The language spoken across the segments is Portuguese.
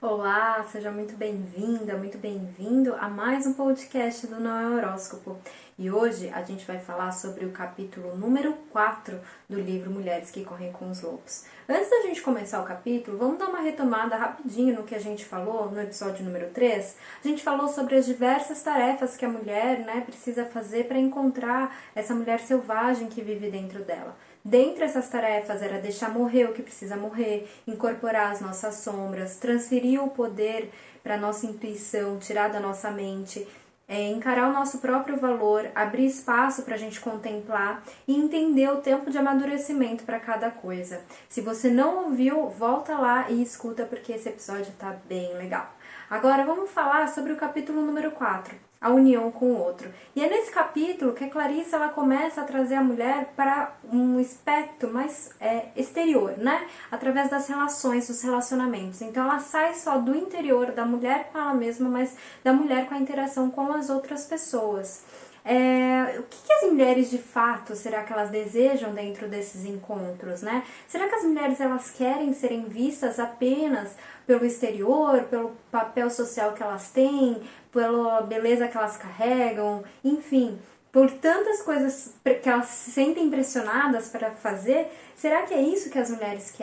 Olá, seja muito bem-vinda, muito bem-vindo a mais um podcast do Não é Horóscopo. E hoje a gente vai falar sobre o capítulo número 4 do livro Mulheres que Correm com os Lobos. Antes da gente começar o capítulo, vamos dar uma retomada rapidinho no que a gente falou no episódio número 3. A gente falou sobre as diversas tarefas que a mulher, precisa fazer para encontrar essa mulher selvagem que vive dentro dela. Dentre essas tarefas era deixar morrer o que precisa morrer, incorporar as nossas sombras, transferir o poder para a nossa intuição, tirar da nossa mente, encarar o nosso próprio valor, abrir espaço para a gente contemplar e entender o tempo de amadurecimento para cada coisa. Se você não ouviu, volta lá e escuta porque esse episódio está bem legal. Agora vamos falar sobre o capítulo número 4, a união com o outro. E é nesse capítulo que a Clarissa ela começa a trazer a mulher para um aspecto mais exterior, né? Através das relações, dos relacionamentos. Então ela sai só do interior da mulher com ela mesma, mas da mulher com a interação com as outras pessoas. O que as mulheres de fato, será que elas desejam dentro desses encontros, né? Será que as mulheres elas querem serem vistas apenas pelo exterior, pelo papel social que elas têm, pela beleza que elas carregam, enfim, por tantas coisas que elas se sentem impressionadas para fazer? Será que é isso que as mulheres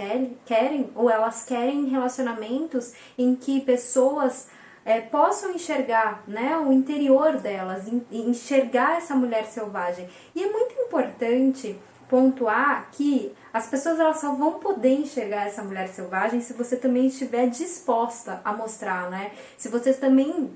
querem? Ou elas querem relacionamentos em que pessoas possam enxergar, né, o interior delas, enxergar essa mulher selvagem? E é muito importante pontuar que as pessoas elas só vão poder enxergar essa mulher selvagem se você também estiver disposta a mostrar, né? Se você também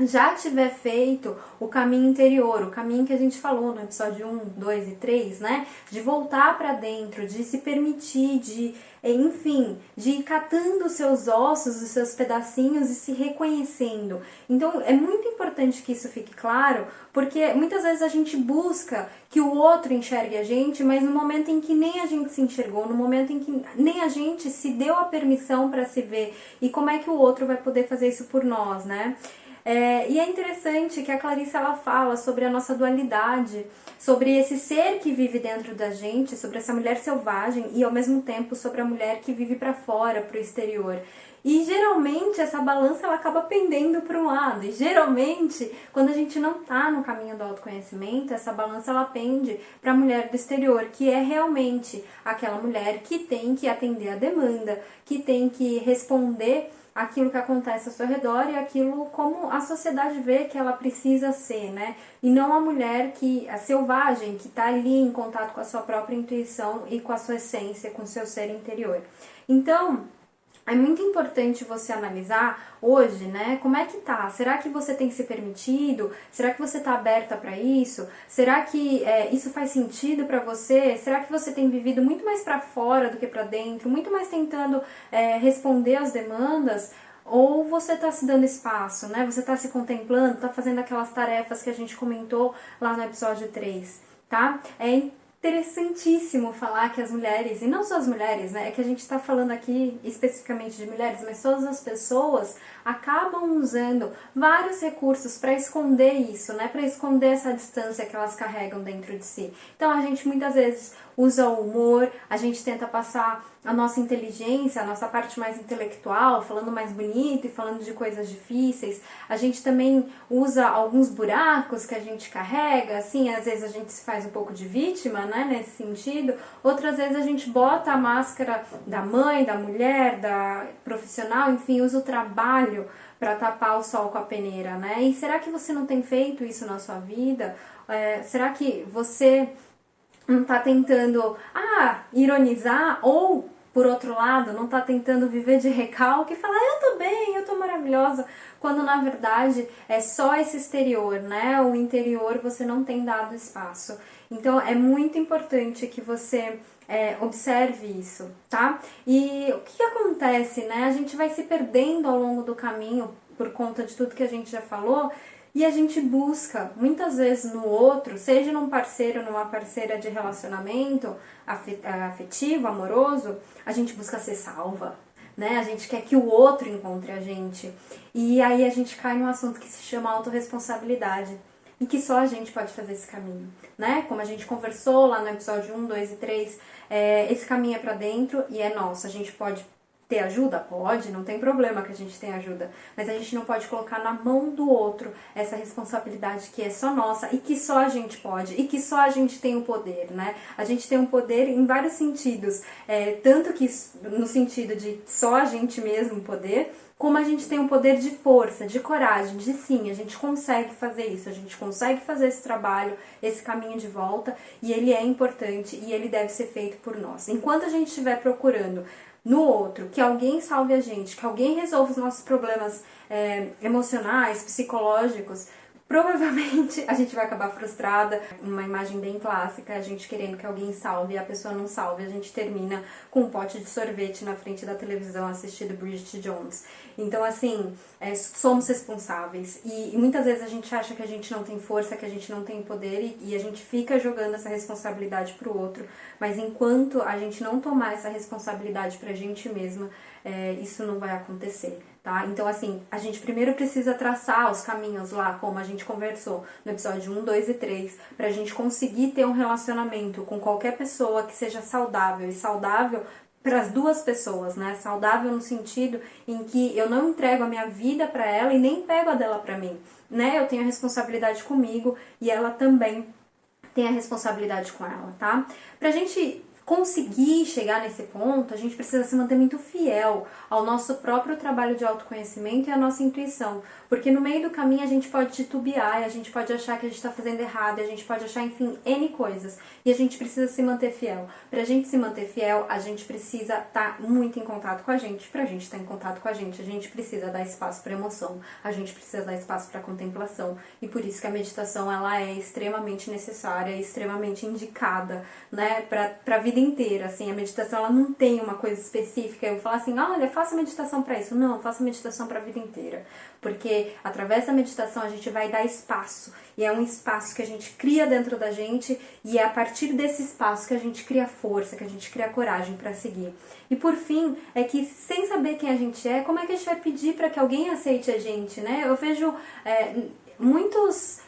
já tiver feito o caminho interior, o caminho que a gente falou no episódio 1, 2 e 3, né? De voltar para dentro, de se permitir, de ir catando os seus ossos, os seus pedacinhos e se reconhecendo. Então, é muito importante que isso fique claro, porque muitas vezes a gente busca que o outro enxergue a gente, mas no momento em que nem a gente se enxergou, no momento em que nem a gente se deu a permissão para se ver, e como é que o outro vai poder fazer isso por nós, né? E é interessante que a Clarissa ela fala sobre a nossa dualidade, sobre esse ser que vive dentro da gente, sobre essa mulher selvagem e ao mesmo tempo sobre a mulher que vive para fora, para o exterior. E geralmente essa balança ela acaba pendendo para um lado. E geralmente, quando a gente não está no caminho do autoconhecimento, essa balança ela pende para a mulher do exterior, que é realmente aquela mulher que tem que atender a demanda, que tem que responder aquilo que acontece ao seu redor e aquilo como a sociedade vê que ela precisa ser, né? E não a mulher a selvagem, que está ali em contato com a sua própria intuição e com a sua essência, com o seu ser interior. Então, é muito importante você analisar hoje, né? Como é que tá? Será que você tem se permitido? Será que você tá aberta para isso? Será que isso faz sentido para você? Será que você tem vivido muito mais para fora do que para dentro? Muito mais tentando responder às demandas? Ou você tá se dando espaço, né? Você tá se contemplando, tá fazendo aquelas tarefas que a gente comentou lá no episódio 3, tá? É interessantíssimo falar que as mulheres, e não só as mulheres, né? É que a gente está falando aqui especificamente de mulheres, mas todas as pessoas acabam usando vários recursos para esconder isso, né? Para esconder essa distância que elas carregam dentro de si. Então a gente muitas vezes usa o humor, a gente tenta passar a nossa inteligência, a nossa parte mais intelectual, falando mais bonito e falando de coisas difíceis. A gente também usa alguns buracos que a gente carrega, assim, às vezes a gente se faz um pouco de vítima, né, nesse sentido. Outras vezes a gente bota a máscara da mãe, da mulher, da profissional, enfim, usa o trabalho para tapar o sol com a peneira, né? E será que você não tem feito isso na sua vida? Será que você não tá tentando ironizar, ou por outro lado, não tá tentando viver de recalque e falar eu tô bem, eu tô maravilhosa, quando na verdade é só esse exterior, né? O interior você não tem dado espaço. Então é muito importante que você observe isso, tá? E o que acontece, né? A gente vai se perdendo ao longo do caminho por conta de tudo que a gente já falou. E a gente busca, muitas vezes no outro, seja num parceiro, numa parceira de relacionamento afetivo, amoroso, a gente busca ser salva, né? A gente quer que o outro encontre a gente. E aí a gente cai num assunto que se chama autorresponsabilidade. E que só a gente pode fazer esse caminho, né? Como a gente conversou lá no episódio 1, 2 e 3, esse caminho é pra dentro e é nosso. A gente pode ter ajuda? Pode, não tem problema que a gente tenha ajuda, mas a gente não pode colocar na mão do outro essa responsabilidade que é só nossa e que só a gente pode e que só a gente tem o poder, né? A gente tem um poder em vários sentidos, tanto que no sentido de só a gente mesmo poder, como a gente tem um poder de força, de coragem, de sim, a gente consegue fazer isso, a gente consegue fazer esse trabalho, esse caminho de volta, e ele é importante e ele deve ser feito por nós. Enquanto a gente estiver procurando no outro, que alguém salve a gente, que alguém resolva os nossos problemas emocionais, psicológicos, provavelmente a gente vai acabar frustrada. Uma imagem bem clássica, a gente querendo que alguém salve e a pessoa não salve, a gente termina com um pote de sorvete na frente da televisão assistindo Bridget Jones. Então, assim, somos responsáveis e muitas vezes a gente acha que a gente não tem força, que a gente não tem poder e a gente fica jogando essa responsabilidade pro outro, mas enquanto a gente não tomar essa responsabilidade pra gente mesma, isso não vai acontecer. Tá? Então, assim, a gente primeiro precisa traçar os caminhos lá, como a gente conversou no episódio 1, 2 e 3, pra gente conseguir ter um relacionamento com qualquer pessoa que seja saudável, e saudável para as duas pessoas, né? Saudável no sentido em que eu não entrego a minha vida para ela e nem pego a dela para mim, né? Eu tenho a responsabilidade comigo e ela também tem a responsabilidade com ela, tá? Pra gente conseguir chegar nesse ponto, a gente precisa se manter muito fiel ao nosso próprio trabalho de autoconhecimento e à nossa intuição, porque no meio do caminho a gente pode titubear e a gente pode achar que a gente está fazendo errado, e a gente pode achar, enfim, N coisas, e a gente precisa se manter fiel. Pra gente se manter fiel, a gente precisa estar muito em contato com a gente. Pra gente estar em contato com a gente precisa dar espaço para emoção, a gente precisa dar espaço para contemplação, e por isso que a meditação ela é extremamente necessária, extremamente indicada, né, pra vida inteira. Assim, a meditação ela não tem uma coisa específica. Eu vou falar assim, olha, faça meditação para isso. Não, faça meditação para a vida inteira. Porque através da meditação a gente vai dar espaço. E é um espaço que a gente cria dentro da gente. E é a partir desse espaço que a gente cria força, que a gente cria coragem para seguir. E por fim, é que sem saber quem a gente é, como é que a gente vai pedir para que alguém aceite a gente, né? Eu vejo muitas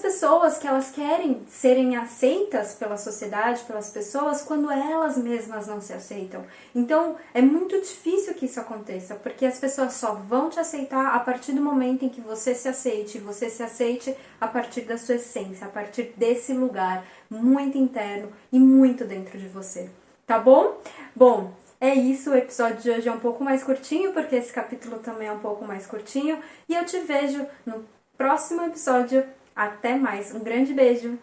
pessoas que elas querem serem aceitas pela sociedade, pelas pessoas, quando elas mesmas não se aceitam. Então, é muito difícil que isso aconteça, porque as pessoas só vão te aceitar a partir do momento em que você se aceite a partir da sua essência, a partir desse lugar muito interno e muito dentro de você. Tá bom? Bom, é isso, o episódio de hoje é um pouco mais curtinho, porque esse capítulo também é um pouco mais curtinho, e eu te vejo no próximo episódio. Até mais, um grande beijo!